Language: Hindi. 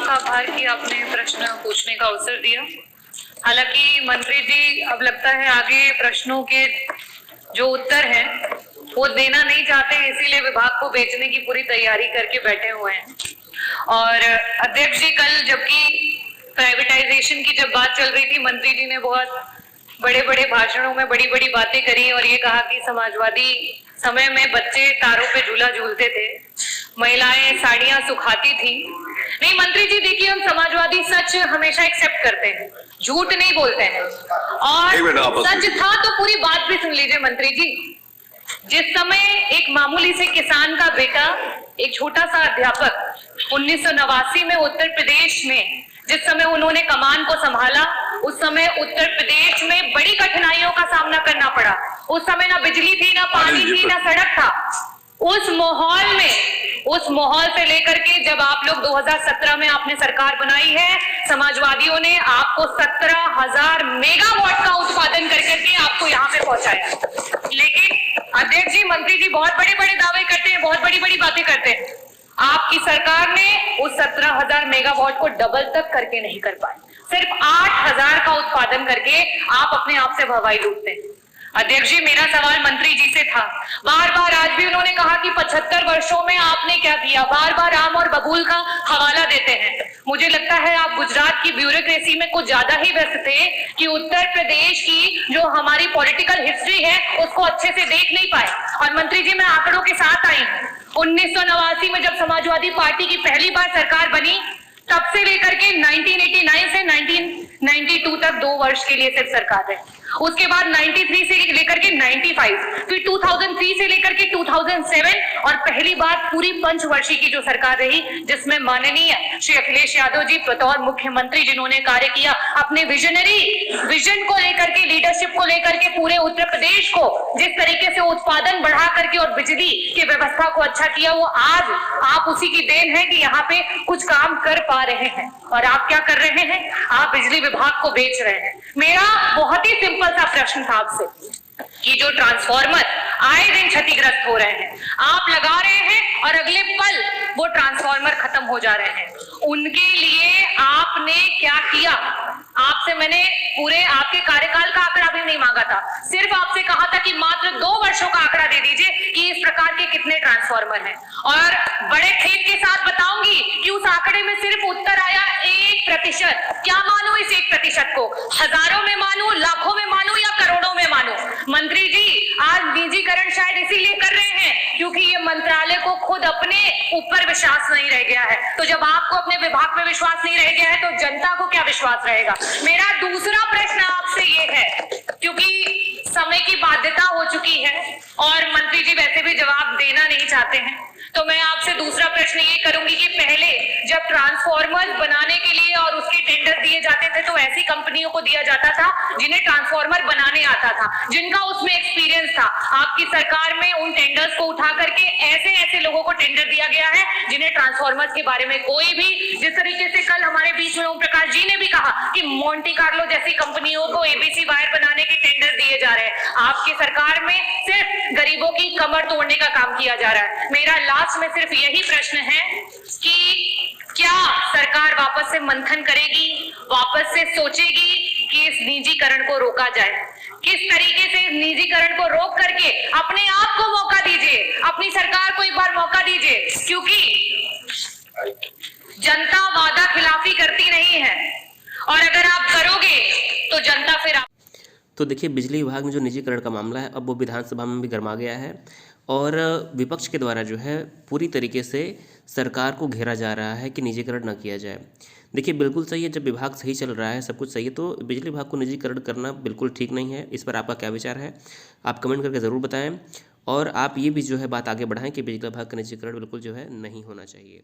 आपका आभार कि आपने प्रश्न पूछने का अवसर दिया। हालांकि मंत्री जी अब लगता है आगे प्रश्नों के जो उत्तर हैं वो देना नहीं चाहते, इसीलिए विभाग को बेचने की पूरी तैयारी करके बैठे हुए हैं। और अध्यक्ष जी, कल जबकि प्राइवेटाइजेशन की जब बात चल रही थी, मंत्री जी ने बहुत बड़े बड़े भाषणों में बड़ी बड़ी बातें करी और ये कहा कि समाजवादी समय में बच्चे तारों पे झूला झूलते थे, महिलाएं साड़ियां सुखाती थी। नहीं मंत्री जी, देखिए हम समाजवादी सच हमेशा एक्सेप्ट करते हैं, झूठ नहीं बोलते हैं। और सच था तो पूरी बात भी सुन लीजिए मंत्री जी। जिस समय एक मामूली से किसान का बेटा, एक छोटा सा अध्यापक 1989 में उत्तर प्रदेश में जिस समय उन्होंने कमान को संभाला, उस समय उत्तर प्रदेश में बड़ी कठिनाइयों का सामना करना पड़ा। उस समय ना बिजली थी, ना पानी थी, ना सड़क था। उस माहौल से लेकर के जब आप लोग 2017 में आपने सरकार बनाई है, समाजवादियों ने आपको 17,000 मेगावाट का उत्पादन कर करके आपको यहाँ पे पहुंचाया। लेकिन अध्यक्ष जी, मंत्री जी बहुत बड़े बड़े दावे करते हैं, बहुत बड़ी बड़ी बातें करते हैं। आपकी सरकार ने उस 17,000 मेगावाट को डबल तक करके नहीं कर पाए। सिर्फ 8,000 का उत्पादन करके आप अपने आप से भवाई लूटते हैं। अध्यक्ष जी, मेरा सवाल मंत्री जी से था। बार बार आज भी उन्होंने कहा कि 75 वर्षों में आपने क्या किया, बार बार आम और बबूल का हवाला देते हैं। मुझे लगता है आप गुजरात की ब्यूरोक्रेसी में कुछ ज्यादा ही व्यस्त थे कि उत्तर प्रदेश की जो हमारी पॉलिटिकल हिस्ट्री है उसको अच्छे से देख नहीं पाए। और मंत्री जी, मैं आंकड़ों के साथ आई हूँ। 1989 में जब समाजवादी पार्टी की पहली बार सरकार बनी, तब से लेकर के 1989 से 1992 तक 2 वर्ष के लिए सिर्फ सरकार रही। उसके बाद 93 से लेकर के 95, फिर 2003 से लेकर के 2007 और पहली बार पूरी पंचवर्षीय की जो सरकार रही, जिसमें माननीय श्री अखिलेश यादव जी बतौर मुख्यमंत्री जिन्होंने कार्य किया, अपने विजन को लेकर के, लीडरशिप को लेकर के पूरे उत्तर प्रदेश को जिस तरीके से उत्पादन बढ़ा करके और बिजली की व्यवस्था को अच्छा किया, वो आज आप उसी की देन है कि यहाँ पे कुछ काम कर पा रहे हैं। और आप क्या कर रहे हैं? आप बिजली विभाग को बेच रहे हैं। मेरा बहुत ही सिंपल सा प्रश्न था आपसे कि जो ट्रांसफार्मर आए दिन क्षतिग्रस्त हो रहे हैं, आप लगा रहे हैं और अगले पल वो ट्रांसफार्मर खत्म हो जा रहे हैं, उनके लिए आपने क्या किया? आपसे मैंने पूरे आपके कार्यकाल का आंकड़ा भी नहीं मांगा था, सिर्फ आपसे कहा था कि मात्र 2 वर्षों का आंकड़ा दे दीजिए कि इस प्रकार के कितने ट्रांसफार्मर हैं। और बड़े खेत के साथ बताऊंगी कि उस आंकड़े में सिर्फ उत्तर आया 1%। क्या मानूं इस 1% को? हजारों में मानूं, लाखों में मानूं या करोड़ों में मानूं? मंत्री जी, आज निजीकरण शायद इसीलिए कर रहे हैं क्योंकि ये मंत्रालय को खुद अपने ऊपर विश्वास नहीं रह गया है। तो जब आपको अपने विभाग पे विश्वास नहीं रह गया है तो जनता को क्या विश्वास रहेगा? मेरा दूसरा प्रश्न आपसे ये है, क्योंकि समय की बाध्यता हो चुकी है और मंत्री जी वैसे भी जवाब देना नहीं चाहते हैं, तो मैं आपसे दूसरा प्रश्न ये करूंगी कि पहले जब ट्रांसफार्मर बनाने के लिए और उसके टेंडर दिए जाते थे तो ऐसी कंपनियों को दिया जाता था जिन्हें ट्रांसफार्मर बनाने आता था, जिनका उसमें एक्सपीरियंस था। आपकी सरकार में उन टेंडर्स को उठा करके ऐसे लोगों को टेंडर दिया गया है जिन्हें ट्रांसफार्मर्स के बारे में कोई भी, जिस तरीके से कल हमारे बीच में ओम प्रकाश जी ने भी कहा कि मोंटी कार्लो जैसी कंपनियों को एबीसी वायर बनाने के टेंडर दिए जा रहे हैं, आपकी सरकार में सिर्फ गरीबों की कमर तोड़ने का काम किया जा रहा है। मेरा लास्ट में सिर्फ यही प्रश्न है कि क्या सरकार वापस से मंथन करेगी, वापस से सोचेगी कि इस निजीकरण को रोका जाए? किस तरीके से निजीकरण को रोक करके अपने आप को मौका दीजिए, अपनी सरकार को एक बार मौका दीजिए, क्योंकि जनता वादा खिलाफी करती नहीं है और अगर आप करोगे तो जनता फिर तो देखिए, बिजली विभाग में जो निजीकरण का मामला है अब वो विधानसभा में भी गरमा गया है और विपक्ष के द्वारा जो है पूरी तरीके से सरकार को घेरा जा रहा है कि निजीकरण न किया जाए। देखिए, बिल्कुल सही है, जब विभाग सही चल रहा है, सब कुछ सही है, तो बिजली विभाग को निजीकरण करना बिल्कुल ठीक नहीं है। इस पर आपका क्या विचार है? आप कमेंट करके ज़रूर बताएं और आप ये भी जो है बात आगे बढ़ाएं कि बिजली विभाग का निजीकरण बिल्कुल जो है नहीं होना चाहिए।